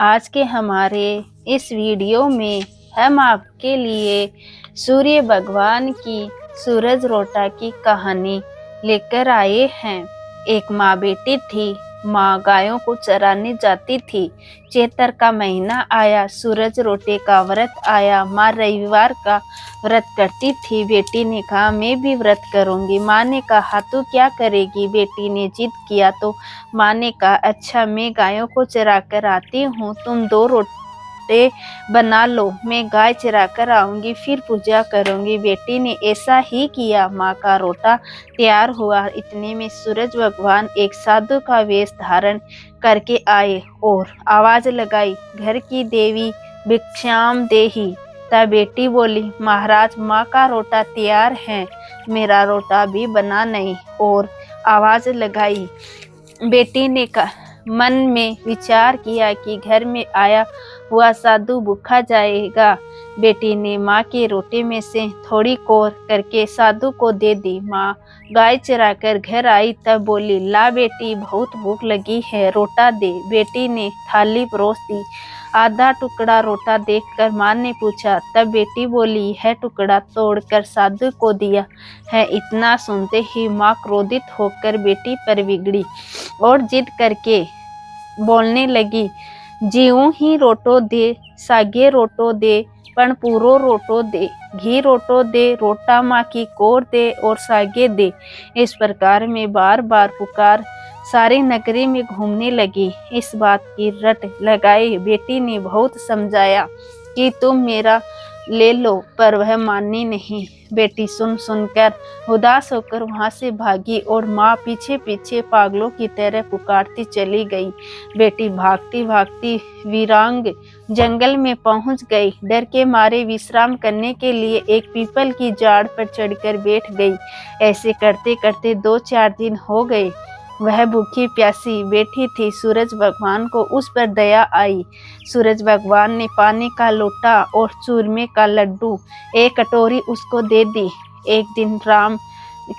आज के हमारे इस वीडियो में हम आपके लिए सूर्य भगवान की सूरज रोटा की कहानी लेकर आए हैं। एक माँ बेटी थी। माँ गायों को चराने जाती थी। चैत्र का महीना आया, सूरज रोटे का व्रत आया। माँ रविवार का व्रत करती थी। बेटी ने कहा मैं भी व्रत करूंगी। माँ ने कहा तू क्या करेगी? बेटी ने जिद किया तो माँ ने कहा अच्छा मैं गायों को चरा कर आती हूँ, तुम 2 रोटे बना लो, मैं गाय चरा कर आऊंगी फिर पूजा करूंगी। बेटी ने ऐसा ही किया। माँ का रोटा तैयार हुआ। इतने में सूरज भगवान एक साधु का वेश धारण करके आए और आवाज लगाई, घर की देवी भिक्षाम देही। तब बेटी बोली, महाराज माँ का रोटा तैयार है, मेरा रोटा भी बना नहीं। और आवाज लगाई। बेटी ने मन में विचार किया कि घर में आया हुआ साधु भूखा जाएगा। बेटी ने माँ के रोटे में से थोड़ी कोर करके साधु को दे दी। माँ गाय चराकर घर आई तब बोली, ला बेटी बहुत भूख लगी है, रोटा दे। बेटी ने थाली परोस दी। आधा टुकड़ा रोटा देखकर माँ ने पूछा। तब बेटी बोली, यह टुकड़ा तोड़कर साधु को दिया है। इतना सुनते ही माँ क्रोधित होकर बेटी पर बिगड़ी और जिद करके बोलने लगी, जीऊं ही रोटो दे, सागे रोटो दे, पण पूरो रोटो दे, घी रोटो दे, रोटा माँ की कोर दे और सागे दे। इस प्रकार में बार बार पुकार सारे नगरी में घूमने लगी। इस बात की रट लगाई। बेटी ने बहुत समझाया कि तुम मेरा ले लो, पर वह मानी नहीं। बेटी सुन सुनकर उदास होकर वहां से भागी और माँ पीछे पीछे पागलों की तरह पुकारती चली गई। बेटी भागती भागती वीरांग जंगल में पहुंच गई। डर के मारे विश्राम करने के लिए एक पीपल की झाड़ पर चढ़कर बैठ गई। ऐसे करते करते 2-4 दिन हो गए। वह भूखी प्यासी बैठी थी। सूरज भगवान को उस पर दया आई। सूरज भगवान ने पानी का लोटा और चूरमे का लड्डू एक कटोरी उसको दे दी। एक दिन राम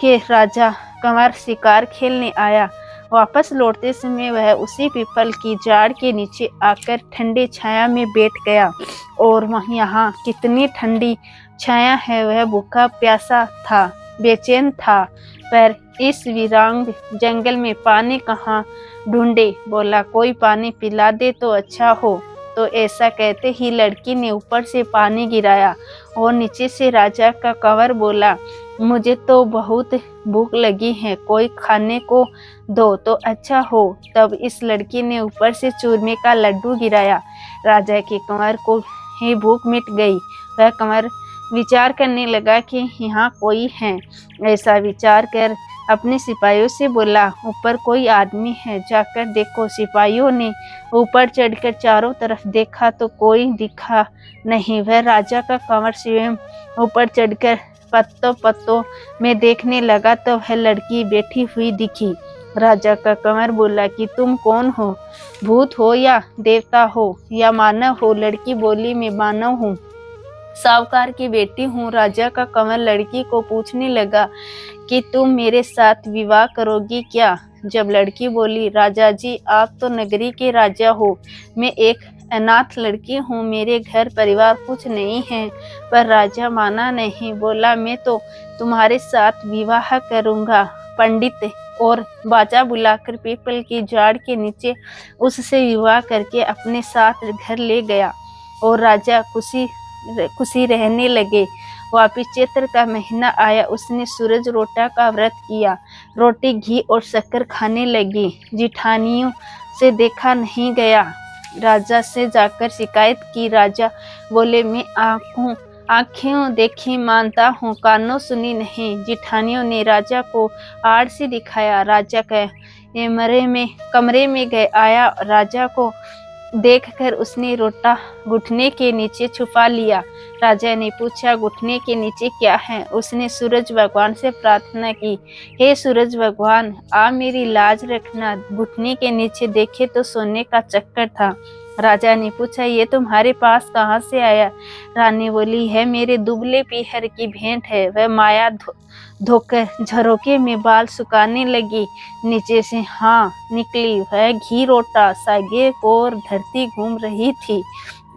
के राजा कंवर शिकार खेलने आया। वापस लौटते समय वह उसी पीपल की झाड़ के नीचे आकर ठंडी छाया में बैठ गया। और वह यहाँ कितनी ठंडी छाया है। वह भूखा प्यासा था, बेचैन था, पर इस वीरांग जंगल में पानी कहाँ ढूंढे। बोला कोई पानी पिला दे तो अच्छा हो। तो ऐसा कहते ही लड़की ने ऊपर से पानी गिराया और नीचे से राजा का कंवर बोला, मुझे तो बहुत भूख लगी है, कोई खाने को दो तो अच्छा हो। तब इस लड़की ने ऊपर से चूरमे का लड्डू गिराया। राजा के कंवर को ही भूख मिट गई। वह कंवर विचार करने लगा कि यहाँ कोई है। ऐसा विचार कर अपने सिपाहियों से बोला, ऊपर कोई आदमी है, जाकर देखो। सिपाहियों ने ऊपर चढ़कर चारों तरफ देखा तो कोई दिखा नहीं। वह राजा का कंवर स्वयं ऊपर चढ़कर पत्तों पत्तों में देखने लगा तो वह लड़की बैठी हुई दिखी। राजा का कंवर बोला कि तुम कौन हो? भूत हो या देवता हो या मानव हो? लड़की बोली, मैं मानव हूँ, साहूकार की बेटी हूँ। राजा का कंवर लड़की को पूछने लगा कि तुम मेरे साथ विवाह करोगी क्या? जब लड़की बोली, राजा जी आप तो नगरी के राजा हो, मैं एक अनाथ लड़की हूँ, मेरे घर परिवार कुछ नहीं है। पर राजा माना नहीं। बोला मैं तो तुम्हारे साथ विवाह करूँगा। पंडित और बाजा बुलाकर पीपल की झाड़ के नीचे उससे विवाह करके अपने साथ घर ले गया और राजा खुशी रहने लगे। वापिस चैत्र का महीना आया। उसने सूरज रोटा का व्रत किया। रोटी घी और शक्कर खाने लगी। जिठानियों से देखा नहीं गया। राजा से जाकर शिकायत की। राजा बोले, मैं आँखों देखी मानता हूँ, कानों सुनी नहीं। जिठानियों ने राजा को आड़ से दिखाया। राजा कमरे में गए आया। राजा को देखकर उसने रोटा घुटने के नीचे छुपा लिया। राजा ने पूछा, घुटने के नीचे क्या है? उसने सूरज भगवान से प्रार्थना की, हे सूरज भगवान, आप मेरी लाज रखना। घुटने के नीचे देखे तो सोने का चक्कर था। राजा ने पूछा, ये तुम्हारे पास कहाँ से आया? रानी बोली, है मेरे दुबले पीहर की भेंट है। वह माया धोकर झरोके में बाल सुखाने लगी। नीचे से हाँ निकली। वह घी रोटा सागे और धरती घूम रही थी।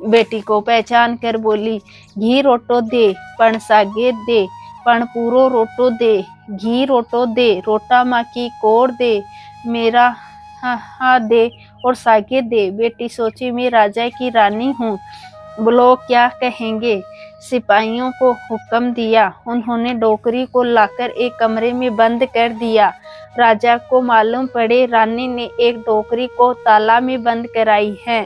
बेटी को पहचान कर बोली, घी रोटो दे, पण सागे दे, पण पूरो रोटो दे, घी रोटो दे, रोटा माँ की कोर दे, मेरा हाँ दे और सागे दे। बेटी सोची, मैं राजा की रानी हूँ, लोग क्या कहेंगे। सिपाहियों को हुक्म दिया। उन्होंने डोकरी को लाकर एक कमरे में बंद कर दिया। राजा को मालूम पड़े रानी ने एक डोकरी को ताला में बंद कराई है।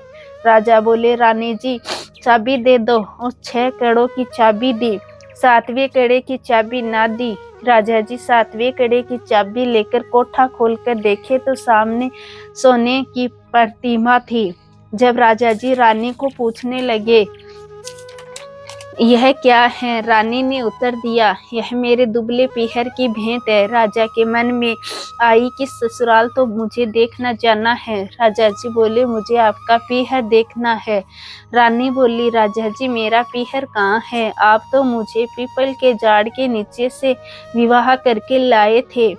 राजा बोले, रानी जी चाबी दे दो। उस 6 कड़ों की चाबी दी, 7वें कड़े की चाबी ना दी। राजा जी 7वें कड़े की चाबी लेकर कोठा खोलकर देखे तो सामने सोने की प्रतिमा थी। जब राजा जी रानी को पूछने लगे, यह क्या है? रानी ने उत्तर दिया, यह मेरे दुबले पीहर की भेंट है। राजा के मन में आई कि ससुराल तो मुझे देखना जाना है। राजा जी बोले, मुझे आपका पीहर देखना है। रानी बोली, राजा जी मेरा पीहर कहाँ है? आप तो मुझे पीपल के झाड़ के नीचे से विवाह करके लाए थे।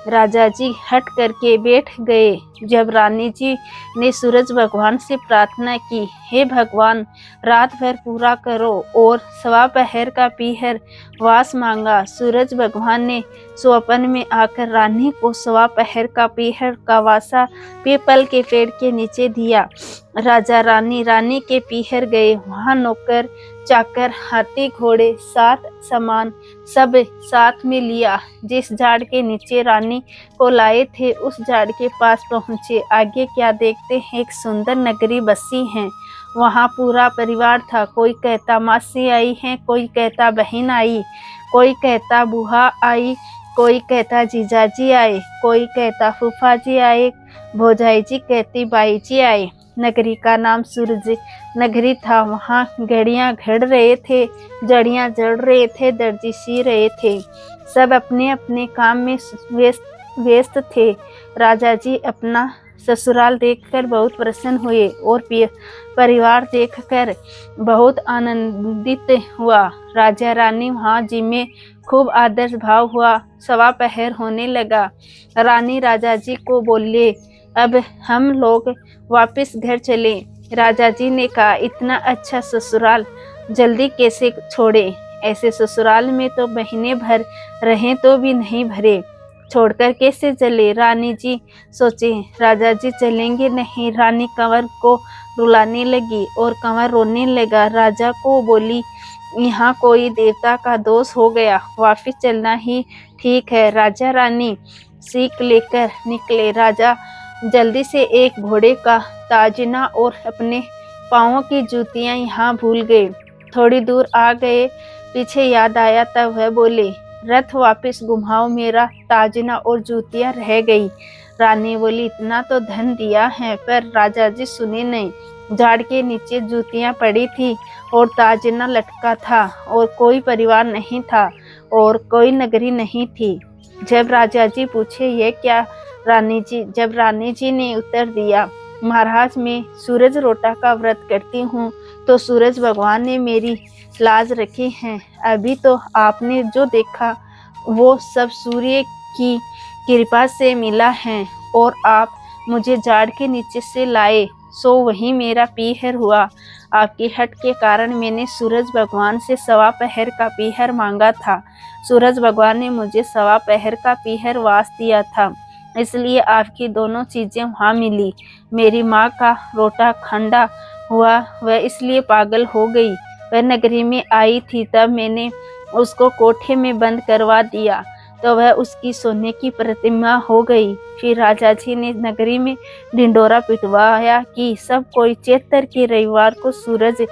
राजा जी हट करके बैठ गए। जब रानी जी ने सूरज भगवान से प्रार्थना की, हे भगवान रात भर पूरा करो, और 1.25 पहर का पीहर वास मांगा। सूरज भगवान ने स्वप्न में आकर रानी को 1.25 पहर का पीहर का वासा पीपल के पेड़ के नीचे दिया। राजा रानी के पीहर गए। वहां नौकर चाकर हाथी घोड़े साथ सामान सब साथ में लिया। जिस झाड़ के नीचे रानी को लाए थे उस झाड़ के पास पहुंचे। आगे क्या देखते हैं, एक सुंदर नगरी बसी है। वहाँ पूरा परिवार था। कोई कहता मासी आई है, कोई कहता बहन आई, कोई कहता बुआ आई, कोई कहता जीजाजी आए, कोई कहता फूफा जी आए, भौजाई जी कहती बाई जी आए। नगरी का नाम सूरज नगरी था। वहाँ घड़ियाँ घड़ रहे थे, जड़ियाँ जड़ रहे थे, दर्जी सी रहे थे। सब अपने अपने काम में व्यस्त थे। राजा जी अपना ससुराल देखकर बहुत प्रसन्न हुए और परिवार देखकर बहुत आनंदित हुआ। राजा रानी वहाँ जी में खूब आदर भाव हुआ। 1.25 पहर होने लगा। रानी राजा जी को बोले, अब हम लोग वापस घर चले। राजा जी ने कहा, इतना अच्छा ससुराल जल्दी कैसे छोड़े? ऐसे ससुराल में तो महीने भर रहें तो भी नहीं भरे, छोड़कर कैसे चले? रानी जी सोचे, राजा जी चलेंगे नहीं। रानी कंवर को रुलाने लगी और कंवर रोने लगा। राजा को बोली, यहाँ कोई देवता का दोष हो गया, वापिस चलना ही ठीक है। राजा रानी सीख लेकर निकले। राजा जल्दी से एक घोड़े का ताजना और अपने पाँवों की जूतियाँ यहाँ भूल गए। थोड़ी दूर आ गए, पीछे याद आया तब वह बोले, रथ वापस घुमाओ, मेरा ताजना और जूतियाँ रह गई। रानी बोली, इतना तो धन दिया है, पर राजा जी सुने नहीं। झाड़ के नीचे जूतियाँ पड़ी थी और ताजना लटका था, और कोई परिवार नहीं था और कोई नगरी नहीं थी। जब राजा जी पूछे, ये क्या रानी जी? जब रानी जी ने उत्तर दिया, महाराज मैं सूरज रोटा का व्रत करती हूँ, तो सूरज भगवान ने मेरी लाज रखी है। अभी तो आपने जो देखा वो सब सूर्य की कृपा से मिला है, और आप मुझे झाड़ के नीचे से लाए, सो वही मेरा पीहर हुआ। आपकी हट के कारण मैंने सूरज भगवान से 1.25 पहर का पीहर मांगा था। सूरज भगवान ने मुझे 1.25 पहर का पीहर वास दिया था, इसलिए आपकी दोनों चीजें वहाँ मिली। मेरी माँ का रोटा खंडा हुआ, वह इसलिए पागल हो गई। वह नगरी में आई थी, तब मैंने उसको कोठे में बंद करवा दिया, तो वह उसकी सोने की प्रतिमा हो गई। फिर राजा जी ने नगरी में ढिंडोरा पिटवाया कि सब कोई चैत्र के रविवार को सूरज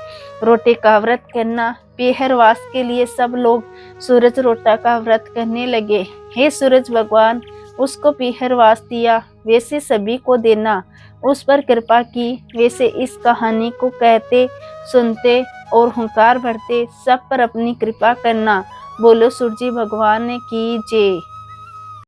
रोटे का व्रत करना। पीहरवास के लिए सब लोग सूरज रोटा का व्रत करने लगे। हे सूरज भगवान, उसको पीहरवास दिया, वैसे सभी को देना। उस पर कृपा की, वैसे इस कहानी को कहते सुनते और हुंकार भरते सब पर अपनी कृपा करना। बोलो सूरजी भगवान की जय।